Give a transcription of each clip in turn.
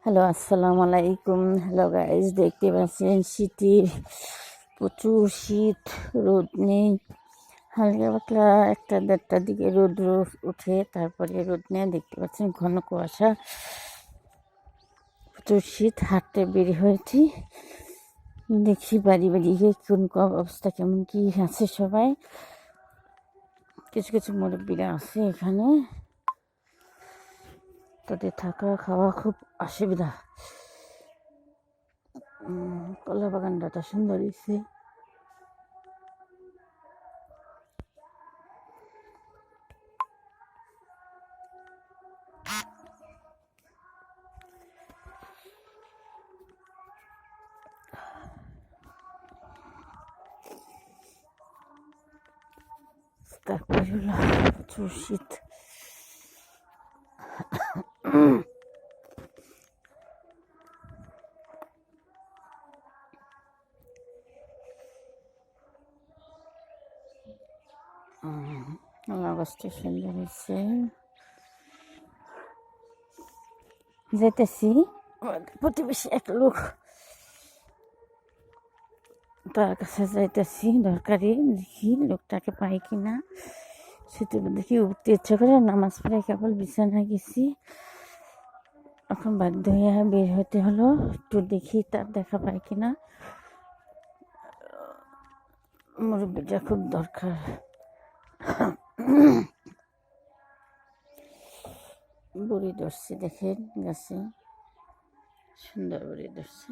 Hello, আসসালামু আলাইকুম। Hello guys, দেখতে পাচ্ছেন শীতের প্রচুর শীত, রোদ নেই। হালকা পাতলা 1-1:30টার দিকে রোদ ওঠে, তারপরে রোদ নেই। দেখতে পাচ্ছেন ঘন কুয়াশা, প্রচুর শীত। হাঁটতে বের হয়েছি, দেখি বাড়ি গিয়ে কোন অবস্থা, কেমন কি আছে সবাই। কিছু কিছু মুরব্বীরা আছে এখানে, তাদের থাকা খাওয়া খুব অসুবিধা। কলা বাগানটা সুন্দর হয়েছে। তারপরে হলো প্রচুর শীত। অগস্টে সুন্দর হয়েছে। যেতেছি প্রতিবেশী এক লোক, তার কাছে যাইতেছি দরকারি, দেখি লোকটাকে পাই কিনা। সেটা দেখি উঠতে ইচ্ছা করে, নামাজ পড়ে কেবল বিছানায় গেছি, এখন বাধ্য হয়ে বের হতে হলো। একটু দেখি তার দেখা পাই কিনা, মুরব্বীটা খুব দরকার। বড়ি ধরছে, দেখেন গাছে সুন্দর বড়ি ধরছে।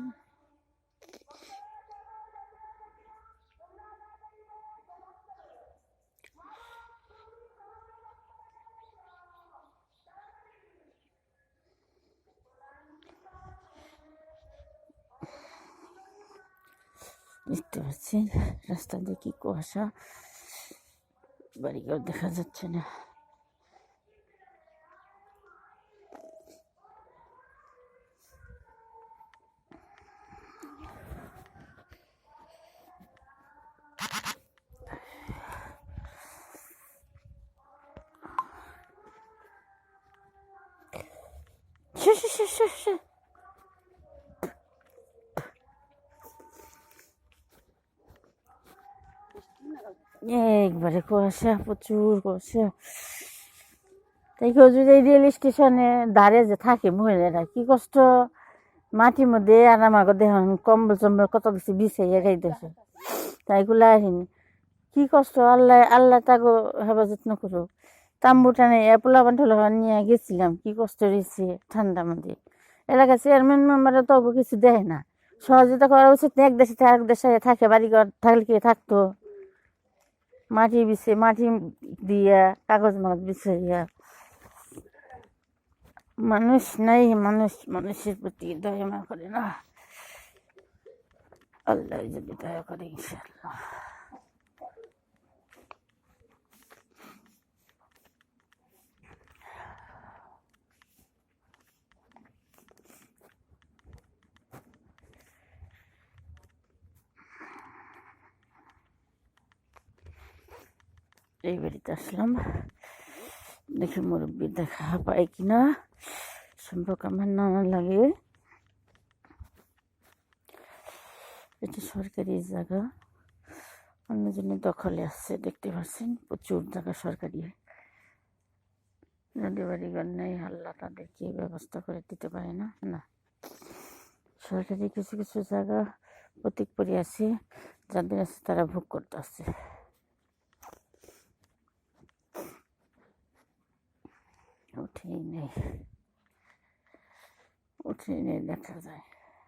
দেখতে পাচ্ছেন রাস্তা দিয়ে কি কুয়াশা, বাড়িঘর দেখা যাচ্ছে না। একবারে কুয়াশা, প্রচুর কুয়াশা। তাই কেউ যদি রেল স্টেশনে দাঁড়িয়ে যে থাকে মহিলারা, কি কষ্ট মাটির মধ্যে। আর আমাকে দেখুন কম্বল চম্বল কত কিছু বিছাইয়া গাইতেছে, তাইগুলো আসেনি। কি কষ্ট, আল্লাহ আল্লাহ তাকে হেফাজত না করুক। তাম্বু টানে পোলাপান টোলাপান নিয়ে গেছিলাম, কি কষ্ট রয়েছে ঠান্ডার মধ্যে। এলাকার চেয়ারম্যান মেম্বাররা তো কিছু দেয় না, সহযোগিতা করা উচিত। এক দেশে আরেক দেশে থাকে, বাড়িঘর থাকলে কি থাকতো, মাটি দিয়া কাগজ মাগজ বিছাইয়া। মানুষ নাই, মানুষের প্রতি দয়া মা করে না। আল্লাহ যদি দয়া করে ইনশাআল্লাহ। এই বাড়িতে আসলাম, দেখি মুরব্বী দেখা পাই কিনা, সম্পর্ক আমার নানা লাগে। এটা সরকারি জায়গা, অন্যজনের দখলে আসছে। দেখতে পাচ্ছেন প্রচুর জায়গা সরকারি, নদী বাড়িঘর নেই। আল্লাহ তাদেরকে ব্যবস্থা করে দিতে পারে না। না, সরকারি কিছু কিছু জায়গা প্রতীক পড়ে আছে, যাদের আছে তারা ভোগ করতে আছে। উঠেই নেই দেখা যায়।